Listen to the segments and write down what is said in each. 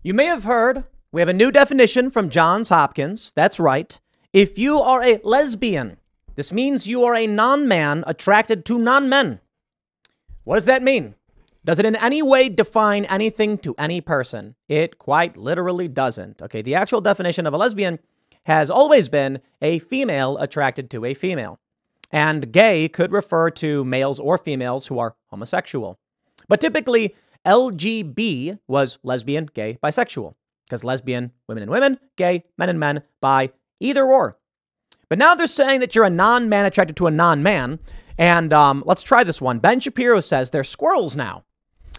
You may have heard we have a new definition from Johns Hopkins. That's right. If you are a lesbian, this means you are a non-man attracted to non-men. What does that mean? Does it in any way define anything to any person? It quite literally doesn't. Okay, the actual definition of a lesbian has always been a female attracted to a female. And gay could refer to males or females who are homosexual. But typically, LGB was lesbian, gay, bisexual. Because lesbian, women and women, gay, men and men, bi, either or. But now they're saying that you're a non-man attracted to a non-man. And let's try this one. Ben Shapiro says they're squirrels now.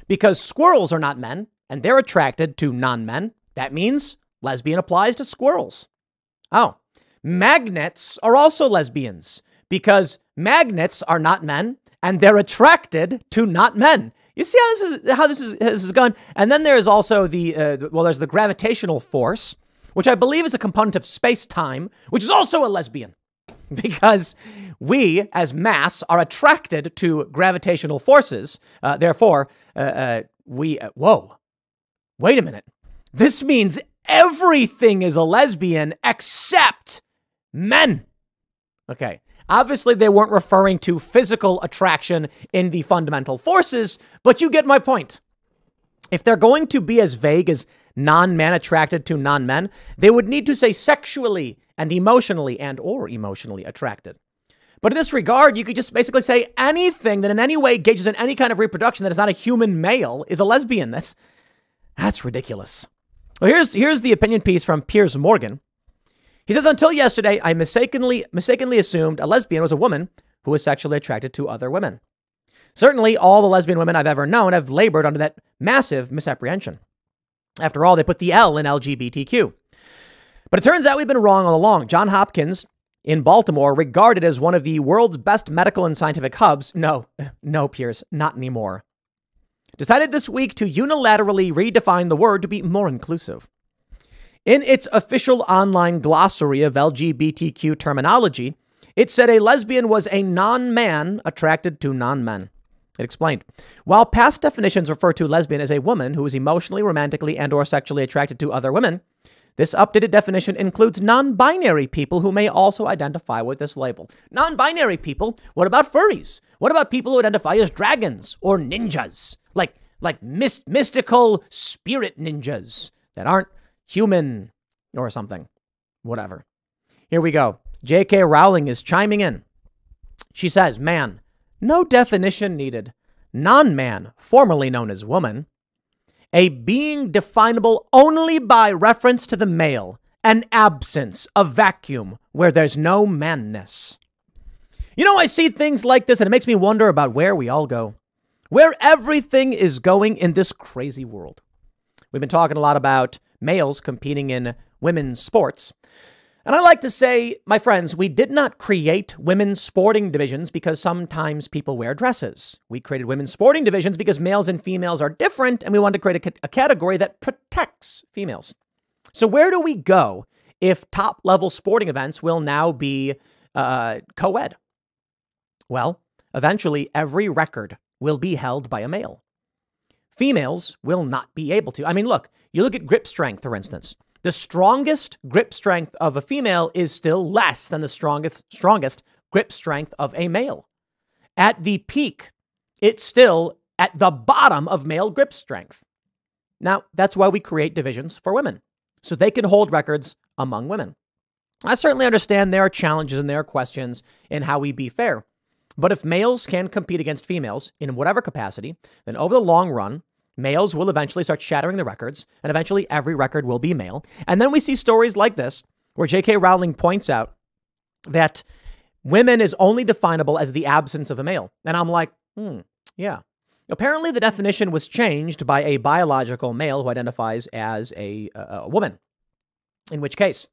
Because squirrels are not men, and they're attracted to non-men. That means lesbian applies to squirrels. Oh, magnets are also lesbians. Because magnets are not men, and they're attracted to not men. You see how this is gone? And then there's also there's the gravitational force, which I believe is a component of space-time, which is also a lesbian. Because we, as mass, are attracted to gravitational forces. Therefore, whoa, wait a minute. This means everything is a lesbian except men. Okay. Obviously, they weren't referring to physical attraction in the fundamental forces, but you get my point. If they're going to be as vague as non-men attracted to non-men, they would need to say sexually and emotionally attracted. But in this regard, you could just basically say anything that in any way engages in any kind of reproduction that is not a human male is a lesbian. That's ridiculous. Well, here's the opinion piece from Piers Morgan. He says, until yesterday, I mistakenly assumed a lesbian was a woman who was sexually attracted to other women. Certainly, all the lesbian women I've ever known have labored under that massive misapprehension. After all, they put the L in LGBTQ. But it turns out we've been wrong all along. Johns Hopkins in Baltimore, regarded as one of the world's best medical and scientific hubs. No, Piers, not anymore. Decided this week to unilaterally redefine the word to be more inclusive. In its official online glossary of LGBTQ terminology, it said a lesbian was a non-man attracted to non-men. It explained, while past definitions refer to lesbian as a woman who is emotionally, romantically, and or sexually attracted to other women, this updated definition includes non-binary people who may also identify with this label. Non-binary people? What about furries? What about people who identify as dragons or ninjas? Like mystical spirit ninjas that aren't human or something. Whatever. Here we go. J.K. Rowling is chiming in. She says, man, no definition needed. Non-man, formerly known as woman. A being definable only by reference to the male. An absence, a vacuum where there's no manness. You know, I see things like this and it makes me wonder about where we all go. Where everything is going in this crazy world. We've been talking a lot about males competing in women's sports. And I like to say, my friends, we did not create women's sporting divisions because sometimes people wear dresses. We created women's sporting divisions because males and females are different, and we wanted to create a category that protects females. So where do we go if top-level sporting events will now be co-ed? Well, eventually every record will be held by a male. Females will not be able to. I mean, look, you look at grip strength, for instance. The strongest grip strength of a female is still less than the strongest grip strength of a male. At the peak, it's still at the bottom of male grip strength. Now, that's why we create divisions for women, so they can hold records among women. I certainly understand there are challenges and there are questions in how we be fair. But if males can compete against females in whatever capacity, then over the long run, males will eventually start shattering the records, and eventually every record will be male. And then we see stories like this, where J.K. Rowling points out that women is only definable as the absence of a male. And I'm like, yeah. Apparently, the definition was changed by a biological male who identifies as a woman. In which case,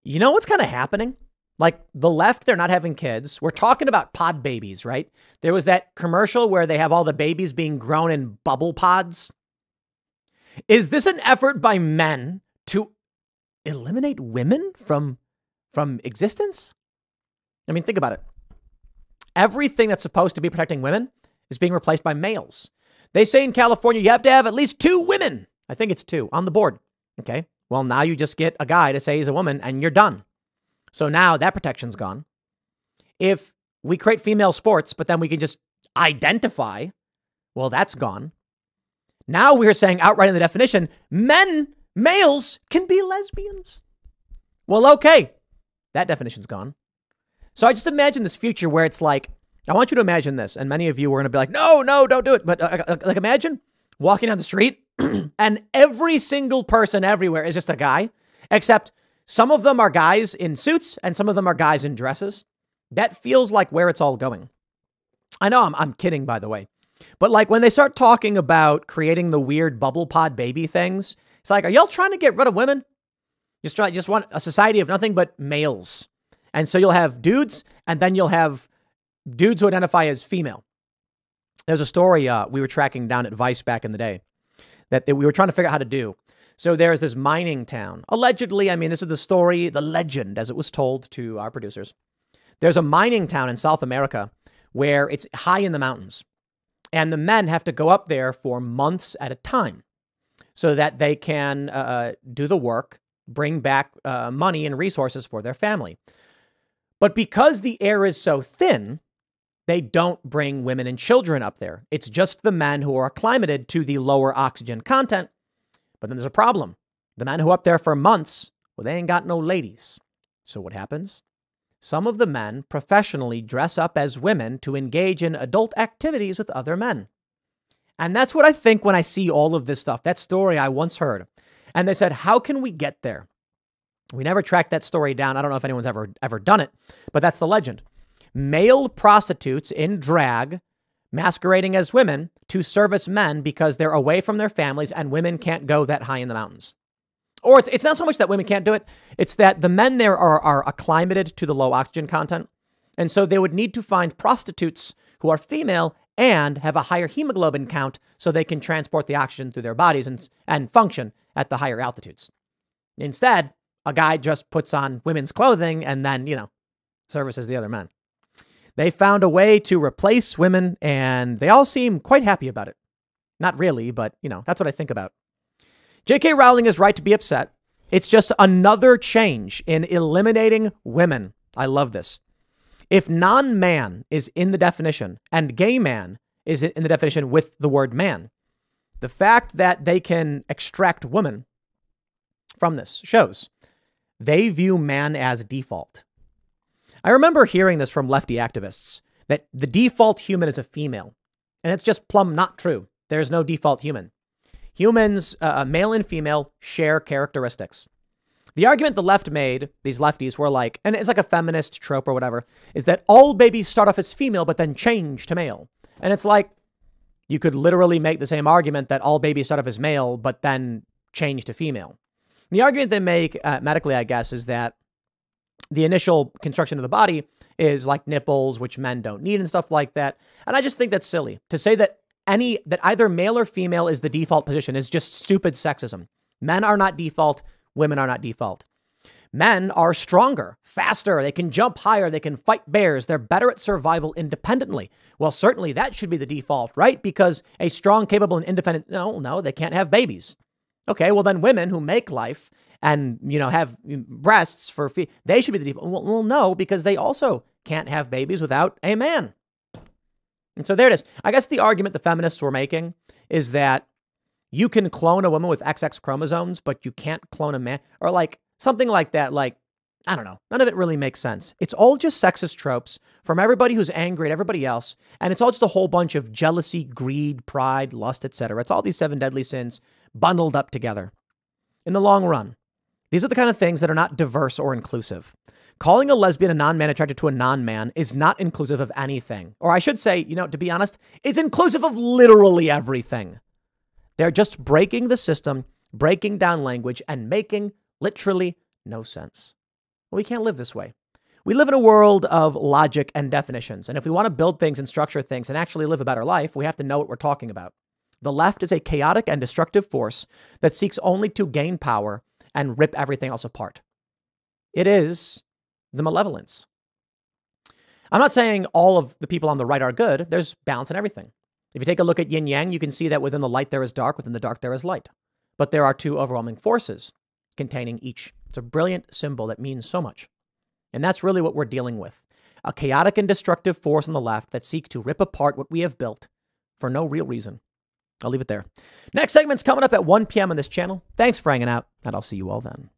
you know what's kind of happening? Like the left, they're not having kids. We're talking about pod babies, right? There was that commercial where they have all the babies being grown in bubble pods. Is this an effort by men to eliminate women from existence? I mean, think about it. Everything that's supposed to be protecting women is being replaced by males. They say in California, you have to have at least 2 women I think it's 2 on the board. Okay. Well, now you just get a guy to say he's a woman and you're done. So now that protection's gone. If we create female sports, but then we can just identify, well, that's gone. Now we're saying outright in the definition, males can be lesbians. Well, okay. That definition's gone. So I just imagine this future where it's like, I want you to imagine this. And many of you are going to be like, no, don't do it. But like imagine walking down the street and every single person everywhere is just a guy, except some of them are guys in suits and some of them are guys in dresses. That feels like where it's all going. I know I'm kidding, by the way. But like when they start talking about creating the weird bubble pod baby things, it's like, are y'all trying to get rid of women? Just want a society of nothing but males. And so you'll have dudes and then you'll have dudes who identify as female. There's a story we were tracking down at Vice back in the day that we were trying to figure out how to do. So there's this mining town. Allegedly, I mean, this is the story, the legend as it was told to our producers. There's a mining town in South America where it's high in the mountains. And the men have to go up there for months at a time so that they can do the work, bring back money and resources for their family. But because the air is so thin, they don't bring women and children up there. It's just the men who are acclimated to the lower oxygen content. But then there's a problem. The men who are up there for months, well, they ain't got no ladies. So what happens? Some of the men professionally dress up as women to engage in adult activities with other men. And that's what I think when I see all of this stuff. That story I once heard. And they said, how can we get there? We never tracked that story down. I don't know if anyone's ever done it, but that's the legend. Male prostitutes in drag masquerading as women to service men because they're away from their families and women can't go that high in the mountains. Or it's not so much that women can't do it. It's that the men there are acclimated to the low oxygen content. And so they would need to find prostitutes who are female and have a higher hemoglobin count so they can transport the oxygen through their bodies and function at the higher altitudes. Instead, a guy just puts on women's clothing and then, services the other men. They found a way to replace women and they all seem quite happy about it. Not really, but, that's what I think about. J.K. Rowling is right to be upset. It's just another change in eliminating women. I love this. If non-man is in the definition and gay man is in the definition with the word man, the fact that they can extract woman from this shows they view man as default. I remember hearing this from lefty activists, that the default human is a female. And it's just plumb not true. There's no default human. Humans, male and female, share characteristics. The argument the left made, these lefties were like, and it's like a feminist trope or whatever, is that all babies start off as female but then change to male. And it's like, you could literally make the same argument that all babies start off as male but then change to female. The argument they make medically, I guess, is that the initial construction of the body is like nipples, which men don't need and stuff like that. And I just think that's silly. To say that either male or female is the default position is just stupid sexism. Men are not default. Women are not default. Men are stronger, faster. They can jump higher. They can fight bears. They're better at survival independently. Well, certainly that should be the default, right? Because a strong, capable, and independent, no, they can't have babies. Okay, well then women who make life and, have breasts they should be the default. Well, no, because they also can't have babies without a man. And so there it is. I guess the argument the feminists were making is that you can clone a woman with XX chromosomes, but you can't clone a man, or like something like that. Like, I don't know. None of it really makes sense. It's all just sexist tropes from everybody who's angry at everybody else. And it's all just a whole bunch of jealousy, greed, pride, lust, etc. It's all these 7 deadly sins bundled up together. In the long run, these are the kind of things that are not diverse or inclusive. Calling a lesbian a non-man attracted to a non-man is not inclusive of anything. Or I should say, to be honest, it's inclusive of literally everything. They're just breaking the system, breaking down language, and making literally no sense. Well, we can't live this way. We live in a world of logic and definitions. And if we want to build things and structure things and actually live a better life, we have to know what we're talking about. The left is a chaotic and destructive force that seeks only to gain power and rip everything else apart. It is the malevolence. I'm not saying all of the people on the right are good. There's balance in everything. If you take a look at yin yang, you can see that within the light there is dark, within the dark there is light. but there are two overwhelming forces containing each. It's a brilliant symbol that means so much. And that's really what we're dealing with. A chaotic and destructive force on the left that seeks to rip apart what we have built for no real reason. I'll leave it there. Next segment's coming up at 1 p.m. on this channel. Thanks for hanging out, and I'll see you all then.